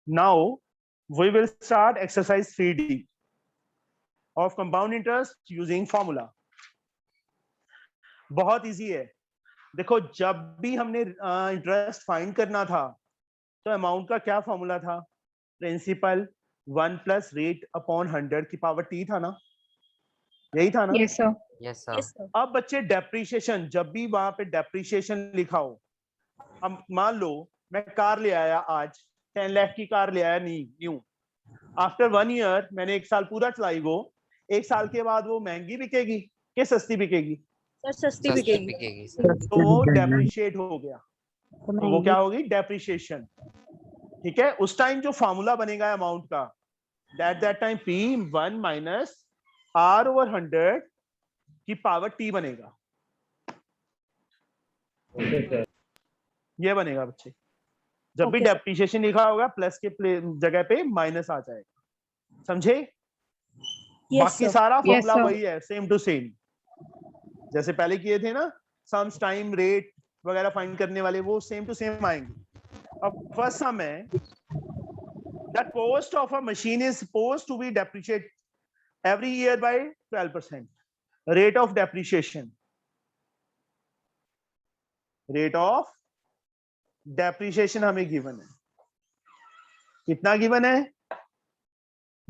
Now we will start exercise 3D of compound interest using formula. बहुत easy है. देखो जब भी हमने इंटरेस्ट फाइंड करना था तो अमाउंट का क्या फॉर्मूला था? प्रिंसिपल 1 प्लस रेट अपॉन 100 की पावर t था ना, यही था ना? Yes sir. Yes sir. अब बच्चे डेप्रीशिएशन, जब भी वहां पे डेप्रीशिएशन लिखा हो, अब मान लो मैं कार ले आया आज, 10 लाख की कार ले आया न्यू. आफ्टर 1 ईयर मैंने 1 साल पूरा चलाई, वो 1 साल के बाद वो महंगी बिकेगी कि सस्ती बिकेगी? सर सस्ती बिकेगी. तो वो डेप्रिशिएट हो गया, तो वो क्या होगी? डेप्रिशिएशन. ठीक है. उस टाइम जो फॉर्मूला बनेगा अमाउंट का, that time P1 minus R over 100 की पावर t बनेगा. ये बनेगा बच्चे. जब भी डेप्रिशिएशन लिखा होगा प्लस के जगह पे माइनस आ जाएगा. समझे? बाकी सारा फॉर्मूला वही है, सेम टू सेम, जैसे पहले किए थे ना, सम्स, टाइम, रेट वगैरह फाइंड करने वाले, वो सेम टू सेम आएंगे. अब फर्स्ट सम है, the cost of a machine is supposed to be depreciate every year by 12%. Rate of depreciation, rate of depreciation हमें गिवन है. कितना गिवन है?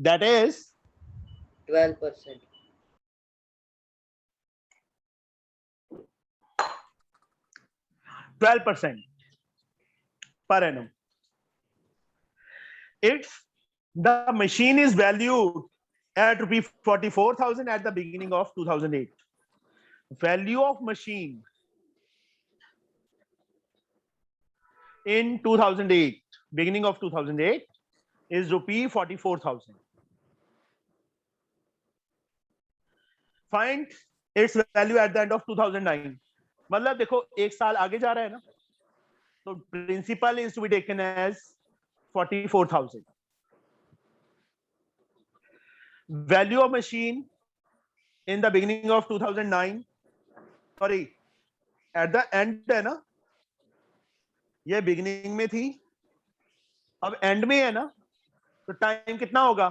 That is 12%. 12% per annum. If the machine is valued at ₹44,000 at the beginning of 2008, value of machine in 2008, beginning of 2008, is ₹44,000. Find its value at the end of 2009. मतलब देखो 1 साल आगे जा रहा है ना, तो principal is to be taken as 44,000. Value of machine in the beginning of 2009, sorry at the end है ना, ये बिगिनिंग में थी, अब एंड में है ना, तो टाइम कितना होगा?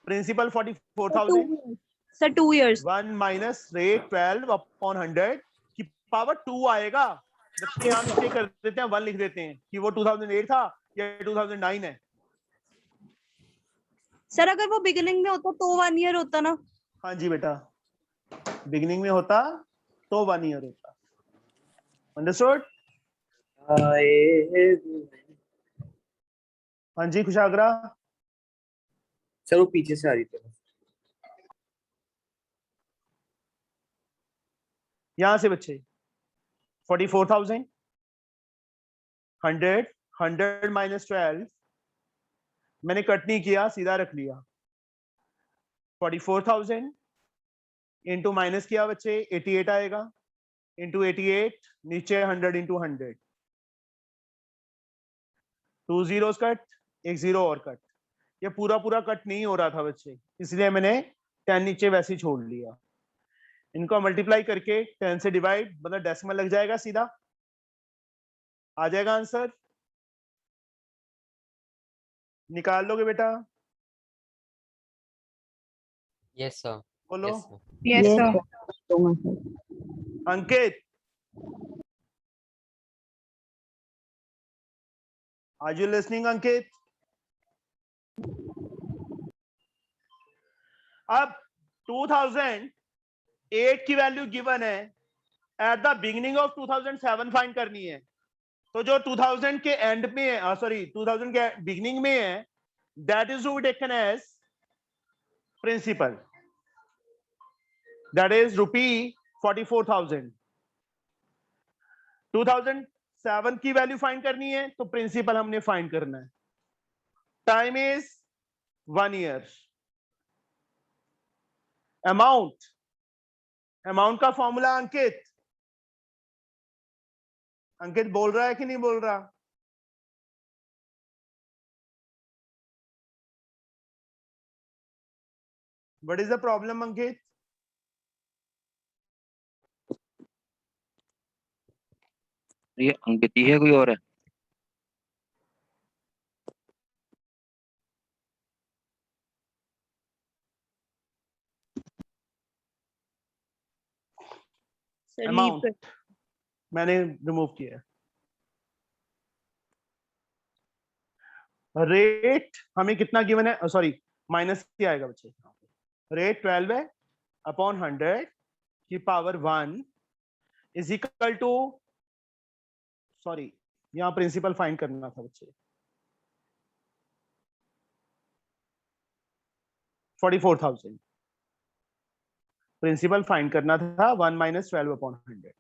Principal 44,000 sir 2 years. 1 minus rate 12 upon 100 की पावर 2 आएगा. बच्चे यहाँ नीचे कर देते हैं, 1 लिख देते हैं कि वो 2008 था या 2009 है. सर अगर वो बिगिनिंग में होता तो 1 ईयर होता ना? हाँ जी बेटा, बिगिनिंग में होता तो 1 ईयर होता. अंडरस्टूड? हाँ जी खुशागरा. सर वो पीछे से आ रही थी. यहां से बच्चे 44,000, 100 माइनस 12, मैंने कट नहीं किया, सीधा रख लिया. 44,000 इंटू माइनस किया बच्चे 88 आएगा, इंटू 88, नीचे 100 इंटू 100, 2 zeros कट, 1 0 और कट. ये पूरा पूरा कट नहीं हो रहा था बच्चे, इसलिए मैंने 10 नीचे वैसे ही छोड़ लिया. इनको मल्टीप्लाई करके 10 से डिवाइड, मतलब डेसिमल लग जाएगा, सीधा आ जाएगा आंसर. निकाल लोगे बेटा? Yes sir. बोलो. Yes sir. Ankit, are you listening Ankit? अब 2008 की वैल्यू गिवन है, at the beginning of 2007 find करनी है. तो जो 2000 के एंड में है, सॉरी 2000 के बिगिनिंग में है, that is to be taken as principal, that is ₹44,000. 2007 की वैल्यू फाइंड करनी है, तो प्रिंसिपल हमने फाइंड करना है. Time is 1 year. Amount, amount का फॉर्मूला अंकित, अंकित बोल रहा है कि नहीं बोल रहा? व्हाट इज द प्रॉब्लम अंकित? ये अंकित ही है, कोई और है? सर लीव अमाउंट मैंने रिमूव किया है। रेट हमें कितना गिवन है, सॉरी माइनस ही आएगा बच्चे। रेट 12 है अपॉन 100 की power 1 is equal to, sorry यहाँ प्रिंसिपल फाइंड करना था बच्चे, 44,000 प्रिंसिपल फाइंड करना था। 1 माइनस 12 अपॉन 100,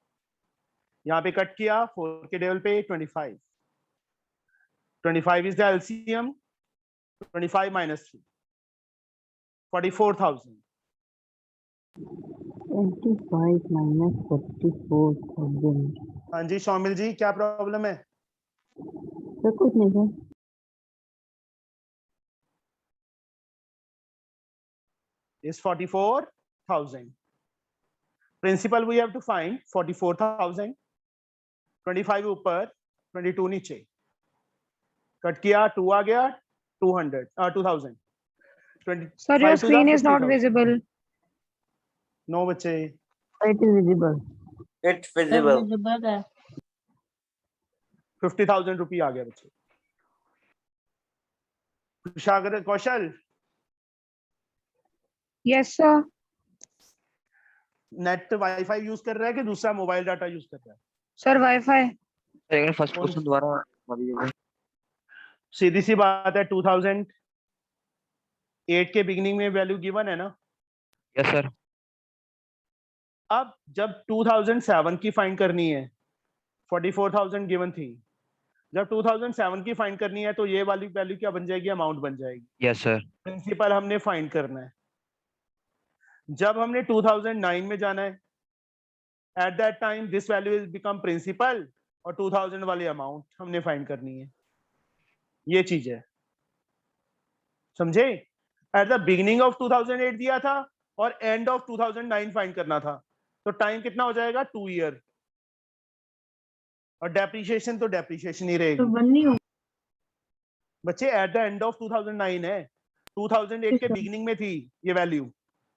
यहाँ पे कट किया 4 के टेबल पे 25 is the LCM, 25 minus 3 44,000। 25 minus 44,000। हाँ जी शौमिल जी क्या प्रॉब्लम है? सर कुछ नहीं sir. is 44,000. Principal we have to find 44,000, 25 ऊपर 22 नीचे, कट किया 2 आ गया 200 2000। Sir, your screen is not visible. No बच्चे, It is visible। It's visible। 50,000 रुपये आ गया बच्चे। कुशागर कौशल Yes, sir. Net wifi use कर रहा है कि दूसरा मोबाइल डाटा यूज कर रहा है? Sir, Wi-Fi. फर्स्ट क्वेश्चन दोबारा सीधी सी बात है, 2008 के बिगिनिंग में वैल्यू गिवन है ना। Yes sir. अब जब 2007 की फाइंड करनी है, 44,000 गिवन थी, जब 2007 की फाइंड करनी है तो ये वाली वैल्यू क्या बन जाएगी? अमाउंट बन जाएगी। Yes sir. प्रिंसिपल हमने फाइंड करना है। जब हमने 2009 में जाना है, at that time this value is become principal और 2000 वाली अमाउंट हमने फाइंड करनी है। ये चीज है, समझे? एट द बिगिनिंग ऑफ 2008 दिया था और एंड ऑफ 2009 फाइंड करना था, तो टाइम कितना हो जाएगा? 2 ईयर। और डेप्रिसिएशन तो डेप्रिसिएशन ही रहेगी। तो बननी हो बच्चे एट द एंड ऑफ 2009 है, 2008 के बिगिनिंग में थी ये वैल्यू।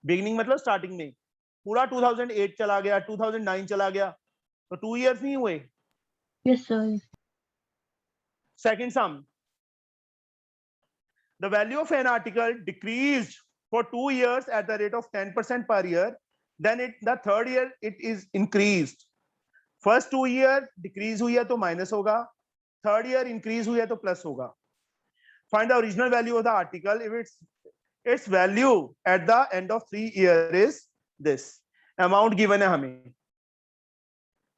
बिगिनिंग मतलब स्टार्टिंग में, पूरा 2008 चला गया, 2009 चला गया, तो 2 इयर्स नहीं हुए। Yes sir. Second some, the value of an article decreased for 2 years at the rate of 10% per year, then the third year it is increased. First 2 year decrease हुई है तो minus होगा, third year increase हुई है तो plus होगा। Find the original value of the article if its value at the end of 3 year is this। amount given है हमें,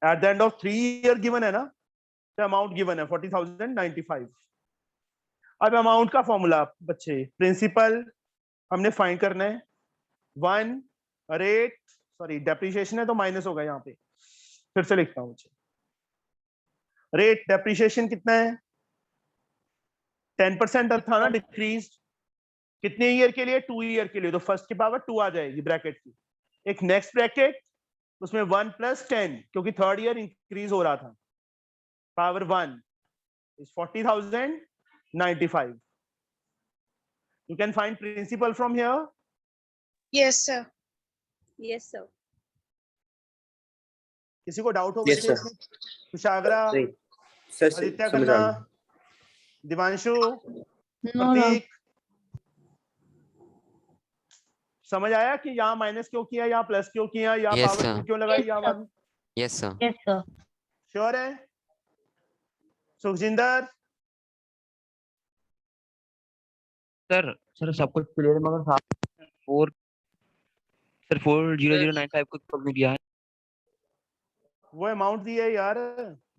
at the end of 3 year given है ना, तो amount given है 40,095। अब अमाउंट का फॉर्मूला बच्चे, प्रिंसिपल हमने फाइंड करना है। 1 रेट, सॉरी डेप्रिसिएशन है तो माइनस होगा यहाँ पे, फिर से लिखता हूं बच्चे। रेट डेप्रिसिएशन कितना है? 10% था ना डिक्रीज। कितने ईयर के लिए? 2 ईयर के लिए, तो फर्स्ट की पावर 2 आ जाएगी ब्रैकेट की। एक नेक्स्ट ब्रैकेट, उसमें 1 + 10 क्योंकि थर्ड ईयर इंक्रीज हो रहा था, power 1 is 40,095। You can find principal from here. Yes, sir. Yes, sir. किसी को डाउट हो? Yes, sir. कुशागरा, नहीं सर आदित्य समझ खन्ना, आ गया। दिवांशु, नो प्रतीक, समझ आया कि यहाँ माइनस क्यों किया, यहाँ प्लस क्यों किया, यहाँ Yes, पावर sir. क्यों लगाई, Yes, यहाँ sir. 1? Yes sir. Yes sir. Sure है? सुखजिंदर, सर सब कुछ क्लियर है, मगर 40095 को प्रॉब्लम दिया है। वो अमाउंट दी है यार,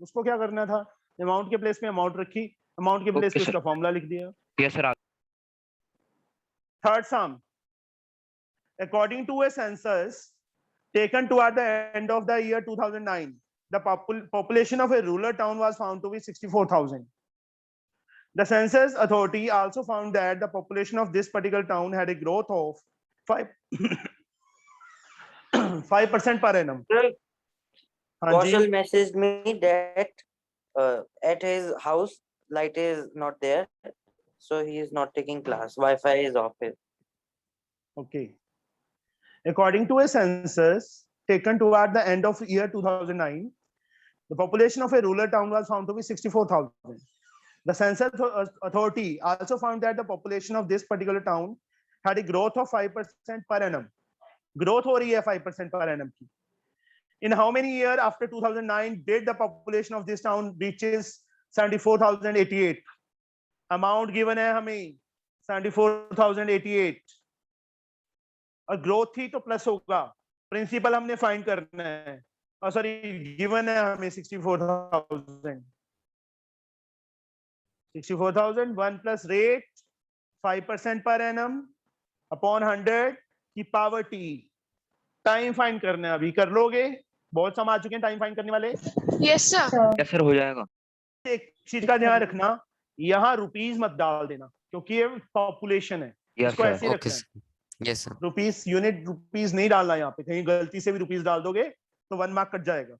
उसको क्या करना था? अमाउंट के प्लेस में अमाउंट रखी, अमाउंट के प्लेस Okay, पे sir. उसका फॉर्मूला लिख दिया। Yes sir. Third sum, according to a census taken toward the end of the year 2009, the population of a rural town was found to be 64,000. The census authority also found that the population of this particular town had a growth of 5% per annum. Sir, हाँ Kaushal ji, messaged me that at his house light is not there, so he is not taking class. Wi-Fi is off. okay. According to a census taken toward the end of year 2009, the population of a rural town was found to be 64,000. The census authority also found that the population of this particular town had a growth of 5% per annum. Growth हो रही है 5% per annum की. In how many years after 2009 did the population of this town reaches 74,088? Amount given है हमें 74,088 और growth थी तो plus होगा. प्रिंसिपल हमने फाइंड करना है और सॉरी गिवन है हमें 64,000. 64,000 1 plus rate 5% per annum upon 100 की पावर टी. टाइम फाइंड करना है. अभी कर लोगे? बहुत सम आ चुके हैं टाइम फाइंड करने वाले. Yes, sir. यस सर हो जाएगा. एक चीज का ध्यान रखना, यहाँ रुपीज मत डाल देना क्योंकि ये पॉपुलेशन है. यस इसको सर. ऐसे ही ओके रखना है. Yes sir rupees unit rupees नहीं डालना. यहाँ पे कहीं गलती से भी रुपीस डाल दोगे तो 1 मार्क कट जाएगा.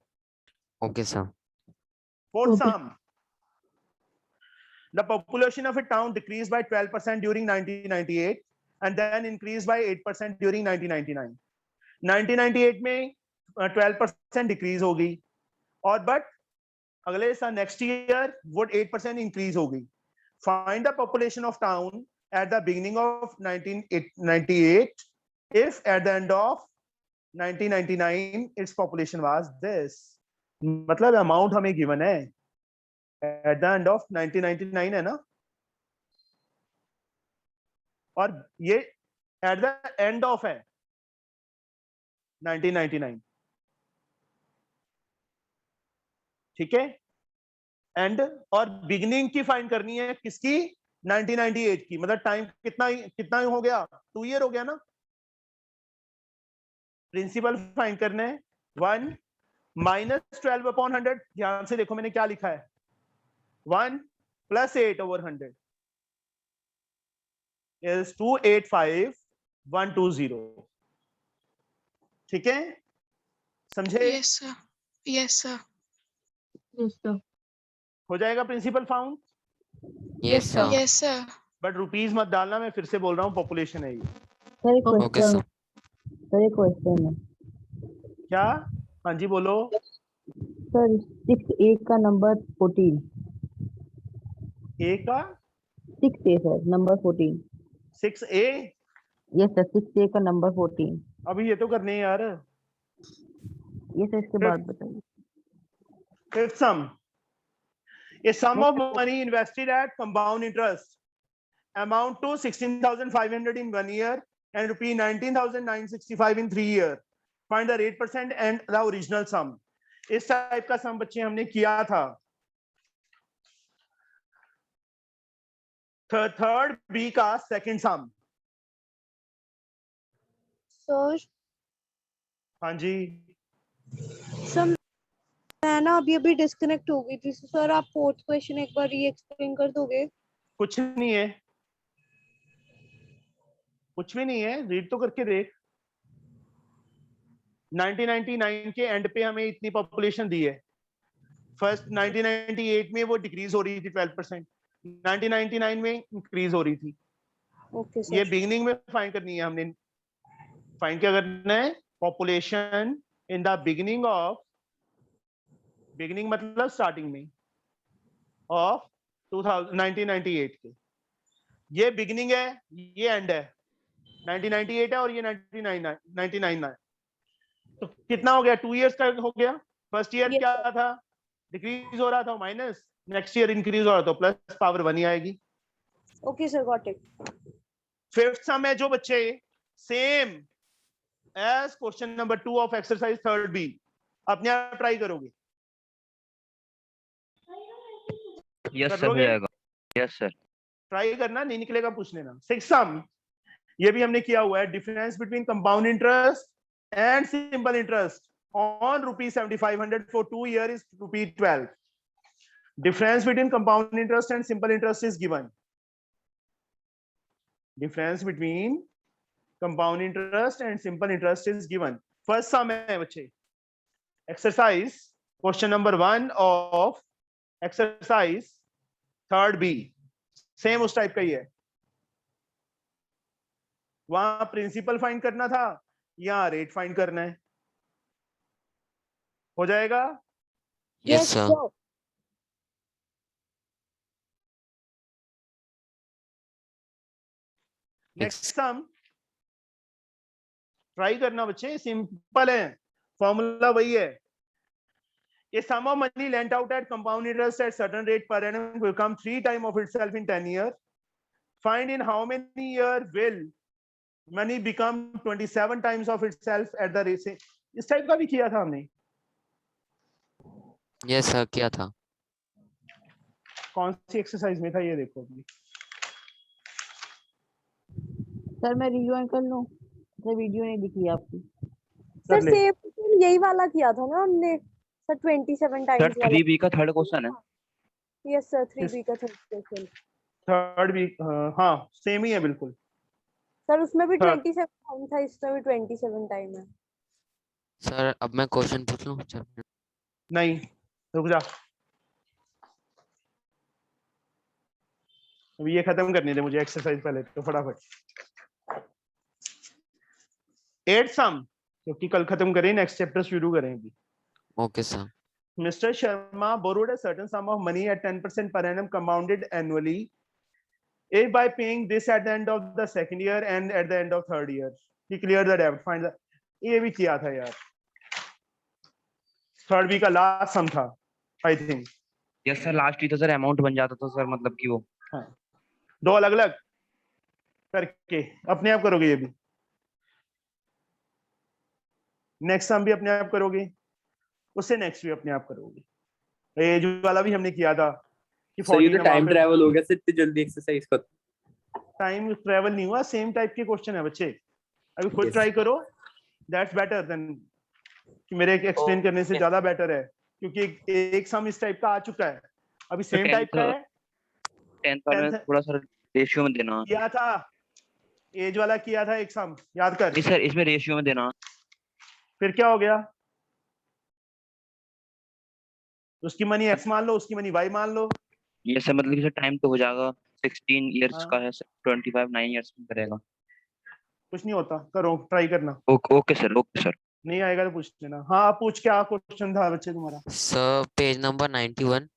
Okay sir Fourth Okay. sum. The population of a town decreased by 12% during 1998 and then increased by 8% during 1999. 1998 में 12% डिक्रीज होगी और बट अगले साल नेक्स्ट ईयर वो 8% इंक्रीज होगी. Find the population of town at the beginning of 1998 if at the end of 1999 its population was this. मतलब amount हमें given है at the end of 1999 है ना, और ये at the end of है 1999. ठीक है. एंड और बिगिनिंग की फाइंड करनी है किसकी? 1998 की. मतलब टाइम कितना हो गया? 2 ईयर हो गया ना. प्रिंसिपल फाइंड करना है. 1 माइनस 12 अपॉन 100. ध्यान से देखो मैंने क्या लिखा है. 1 प्लस 8 ओवर 100 is 285,120. ठीक है, समझे? Yes, sir. Yes, sir. Yes, sir. हो जाएगा principal found. Yes sir Yes, sir. But rupees मत डालना. मैं फिर से बोल रहा हूँ पॉपुलेशन है ये. सर एक ओके क्वेश्चन सर सर एक क्वेश्चन है क्या? हाँ जी बोलो. सर 6A का नंबर 14. ए का 6A sir number 14. 6A. Yes sir 6A का नंबर 14. अभी ये तो करने हैं यार. ये सर इसके बाद बताइए. Fifth sum. A sum of money invested at compound interest amount to 16,500 in 1 year and rupee 19,965 in 3 years. Find the 8% and the original sum. इस टाइप का सम बच्चे हमने किया था. थर्ड बी का सेकंड सम. Sir, हाँ जी. सर मैं ना अभी डिस्कनेक्ट हो गई थी. सर आप फोर्थ क्वेश्चन एक बार री एक्सप्लेन कर दोगे? कुछ नहीं है, कुछ भी नहीं है. रीड तो करके देख. 1999 के एंड पे हमें इतनी पॉपुलेशन दी है. फर्स्ट 1998 में वो डिक्रीज हो रही थी 12%. 1999 में इंक्रीज हो रही थी. ओके ये सर. बिगिनिंग में फाइंड करनी है हमने. फाइंड क्या करना है? Population in the beginning of, beginning मतलब स्टार्टिंग में ऑफ 1998 के. ये बिगिनिंग है, ये एंड है. 1998 है और ये 99 है. तो कितना हो गया? 2 इयर्स का हो गया. फर्स्ट ईयर Yes, क्या था? डिक्रीज हो रहा था माइनस. नेक्स्ट ईयर इंक्रीज हो रहा था प्लस. पावर 1 ही आएगी. Okay sir, got it. Fifth sum है जो बच्चे same as question number 2 of exercise third B. अपने आप ट्राई करोगे? यस कर सर हो लोगे? जाएगा. Yes sir. ट्राई करना, नहीं निकलेगा पूछ लेना. सिक्स सम ये भी हमने किया हुआ है. Difference between compound interest and simple interest on rupee 7,500 for 2 years is rupee 12. Difference between compound interest and simple interest is given. Difference between compound interest and simple interest is given. First sum है बच्चे. Exercise question number 1 of exercise third B. Same उस type का ही है. वहां principal find करना था, यहाँ rate find करना है. हो जाएगा? Yes, sir. Next sum try करना बच्चे, सिंपल है, फॉर्मूला वही है. A sum of money lent out at compound interest at certain rate per annum will come 3 times of itself in 10 years. Find in how many years will money become 27 times of itself at the rate. इस type का भी किया था हमने. Yes, sir. किया था. कौन सी exercise में था ये देखो अभी. सर मैं रिज्वाइन कर लूं? सर वीडियो नहीं दिख रही आपकी. सर कर ले. सेम यही वाला किया था ना हमने सर 27 सर टाइम्स वाला. 3B का थर्ड क्वेश्चन है. यस सर 3B का थर्ड क्वेश्चन. थर्ड वीक, हाँ सेम ही है बिल्कुल. सर उसमें भी Third. 27 टाइम था, इसमें भी 27 टाइम है. सर अब मैं क्वेश्चन पूछ लूं? चल. नहीं, रुक जा, अभी ये खत्म करने दे मुझे एक्सरसाइज पहले तो फटाफट. 8 सम क्योंकि कल खत्म करें, नेक्स्ट चैप्टर शुरू करेंगे. Okay, sir. Mr. Sharma borrowed a certain sum of money at 10% per annum compounded annually. If by paying this at the end of the second year and at the end of third year, he cleared the debt. Find the. ये भी किया था यार. Third week का last sum था, I think. Yes sir, last ही तो sir amount बन जाता था सर, मतलब कि वो. हाँ. दो अलग अलग करके अपने आप करोगे ये भी. नेक्स्ट सम भी अपने आप करोगे, उससे नेक्स्ट भी अपने आप करोगे. ये जो वाला भी हमने किया था कि सर ये 14 तो टाइम ट्रैवल हो गया सर, इतनी जल्दी एक्सरसाइज का. टाइम ट्रैवल नहीं हुआ, सेम टाइप के क्वेश्चन है बच्चे. अभी खुद Yes. ट्राई करो, दैट्स बेटर देन कि मेरे एक्सप्लेन करने से Okay. ज्यादा बेटर है, क्योंकि एक सम इस टाइप का आ चुका है, अभी सेम tenth- टाइप का है. 10th वाले में Tenth- थोड़ा सा रेशियो में देना. किया था एज वाला, किया था एक सम, याद कर. नहीं सर, इसमें रेशियो में देना. फिर क्या हो गया? उसकी मनी एक्स मान लो, उसकी मनी वाई मान लो. ये सर मतलब कि सर टाइम तो हो जाएगा. 16 इयर्स हाँ. का है सर, 25 9 इयर्स में करेगा. कुछ नहीं होता, करो ट्राई करना. Okay sir, okay sir. नहीं आएगा तो पूछ लेना. हाँ पूछ, क्या क्वेश्चन था बच्चे तुम्हारा? Sir, page number 91.